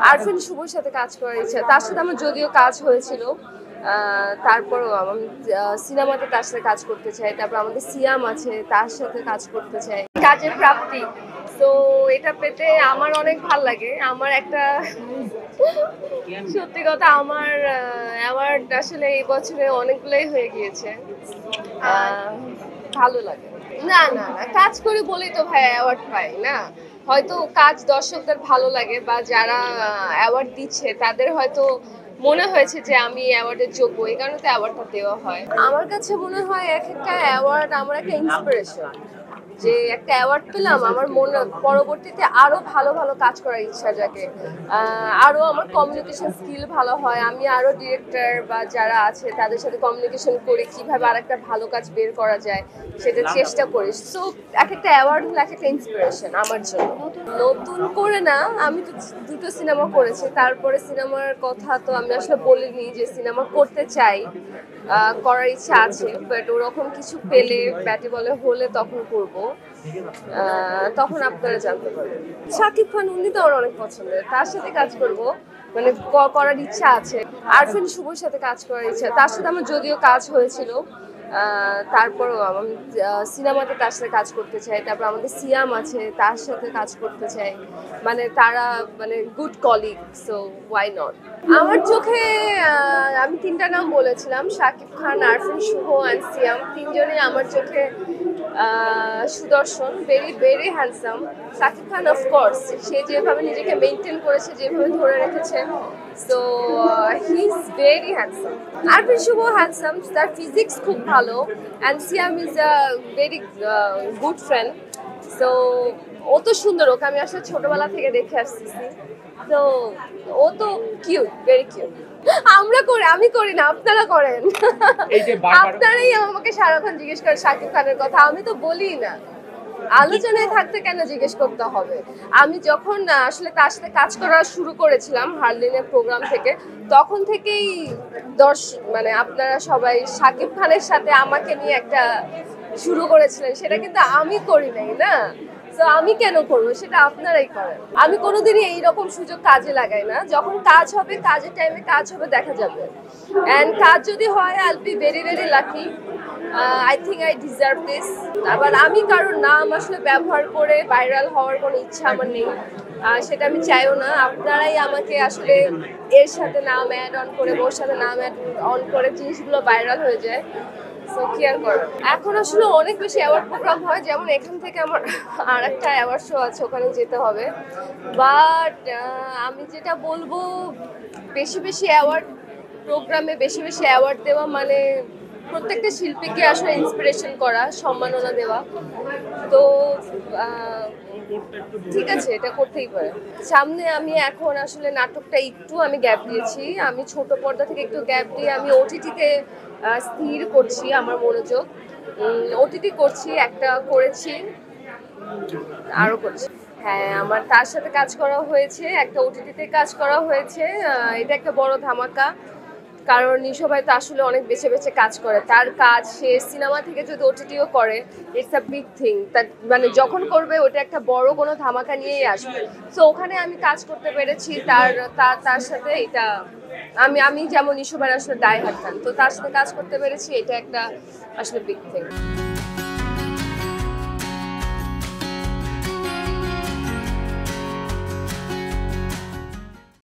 আরফিন শুভর সাথে কাজ করার ইচ্ছা, তার সাথে আমার যদিও কাজ হয়েছিল, তারপরও আমি সিনেমাতে তার সাথে কাজ করতে চাই। তারপর আমাদের সিয়াম আছে, তার সাথে কাজ করতে চাই। কাজের প্রাপ্তি, তো এটা পেতে আমার অনেক ভালো লাগে। আমার একটা সত্যি কথা, আমার অ্যাওয়ার্ড আসলে এই বছরে অনেকগুলোই হয়ে গিয়েছে। ভালো লাগে। না না না, কাজ করি বলেই তো ভাই অ্যাওয়ার্ড পাই না। হয়তো কাজ দর্শকদের ভালো লাগে বা যারা অ্যাওয়ার্ড দিচ্ছে তাদের হয়তো মনে হয়েছে যে আমি অ্যাওয়ার্ডের যোগ্য, এই কারণে তো অ্যাওয়ার্ডটা দেওয়া হয়। আমার কাছে মনে হয় এক একটা অ্যাওয়ার্ড আমার একটা ইন্সপিরেশন। যে একটা অ্যাওয়ার্ড পেলাম, আমার মনে পরবর্তীতে আরো ভালো ভালো কাজ করার ইচ্ছা জাগে, আরো আমার কমিউনিকেশন স্কিল ভালো হয়, আমি আরো ডিরেক্টর বা যারা আছে তাদের সাথে কমিউনিকেশন করি, কিভাবে আরেকটা ভালো কাজ বের করা যায় সেটা চেষ্টা করি। সো এক একটা অ্যাওয়ার্ড হলো এক একটা ইন্সপিরেশন আমার জন্য। নতুন করে না, আমি তো দুটো সিনেমা করেছি, তারপরে সিনেমার কথা তো আমি আসলে বলিনি যে সিনেমা করতে চাই, করার ইচ্ছা আছে, বাট ওরকম কিছু পেলে ব্যাটে বলে হলে তখন করব, তখন আপনারা জানতে পারবেন। শাকিব খান উনি তো আমার অনেক পছন্দের, তার সাথে কাজ করব মানে করার ইচ্ছা আছে। আরফিন শুভর সাথে কাজ করার ইচ্ছা, তার সাথে আমার যদিও কাজ হয়েছিল, তারপরও আমি সিনেমাতে তার সাথে কাজ করতে চাই। তারপর আমাদের সিয়াম আছে, তার সাথে কাজ করতে চাই, মানে তারা মানে good colleague, so why not. আমার চোখে আমি তিনটা নাম বলেছিলাম, শাকিব খান, আরফিন শুভ অ্যান্ড সিয়াম, তিনজনই আমার চোখে সুদর্শন, very very handsome. Shakib Khan of course, সে যেভাবে নিজেকে মেনটেন করেছে, যেভাবে ধরে রেখেছে, so he is very handsome. Arifin Shuvo handsome, তার ফিজিক্স খুব ভালো, and Siam is a very good friend. So ও তো সুন্দর, ওকে আমি আসলে ছোটবেলা থেকে দেখে আসতেছি, তো ও তো কিউট, ভেরি কিউট। আমি করি না, আপনারা করেন। আপনারাই আমাকে সারাক্ষণ জিজ্ঞেস করেন শাকিব খানের কথা, আমি তো বলি না। আলোচনায় থাকতে কেন জিজ্ঞেস করতে হবে? আমি যখন আসলে তার সাথে কাজ করা শুরু করেছিলাম হার্লিনের প্রোগ্রাম থেকে, তখন থেকেই মানে আপনারা সবাই শাকিব খানের সাথে আমাকে নিয়ে একটা শুরু করেছিলেন, সেটা কিন্তু আমি করি নাই না। তো আমি কেন করবো, সেটা আপনারাই করেন। আমি কোনোদিনই এইরকম সুযোগ কাজে লাগাই না। যখন কাজ হবে, কাজের টাইমে কাজ হবে, দেখা যাবে। অ্যান্ড কাজ যদি হয়, I will be very very lucky. I think I deserve this. আবার আমি কারোর নাম আসলে ব্যবহার করে ভাইরাল হওয়ার কোনো ইচ্ছা আমার নেই, সেটা আমি চাইও না। আপনারাই আমাকে আসলে এর সাথে নাম অ্যাড অন করে, ওর সাথে নাম অ্যাড অন করে জিনিসগুলো ভাইরাল হয়ে যায়। সো কি আর করার। এখন আসলে অনেক বেশি অ্যাওয়ার্ড প্রোগ্রাম হয়, যেমন এখান থেকে আমার আর একটা অ্যাওয়ার্ড শো আছে, ওখানে যেতে হবে। বাট আমি যেটা বলবো, বেশি বেশি অ্যাওয়ার্ড প্রোগ্রামে বেশি বেশি অ্যাওয়ার্ড দেওয়া মানে প্রত্যেকটা শিল্পীকে আসলে ইন্সপিরেশন করা, সম্মাননা দেওয়া। তো ঠিক আছে, এটা করতেই পারে। সামনে আমি এখন আসলে নাটকটা একটু আমি গ্যাপ দিয়েছি, আমি ছোট পর্দা থেকে একটু গ্যাপ দিয়ে আমি ওটিটিতে স্থির করছি আমার মনোযোগ। ওটিটি করছি, একটা করেছি, আরো করছি। হ্যাঁ, আমার তার সাথে কাজ করা হয়েছে, একটা ওটিটিতে কাজ করা হয়েছে। এটা একটা বড় ধামাকা, কারণ নিশো ভাই তো আসলে অনেক বেছে বেছে কাজ করে। তার কাজ সে সিনেমা থেকে যদি ওটিটিও করে, ইটস আ বিগ থিং। তার মানে যখন করবে ওটা একটা বড় কোনো ধামাকা নিয়েই আসবে। সো ওখানে আমি কাজ করতে পেরেছি তার সাথে। এটা আমি যেমন নিশো ভাই আসলে ডাই হার্ট ফ্যান, তো তার সাথে কাজ করতে পেরেছি, এটা একটা আসলে বিগ থিং।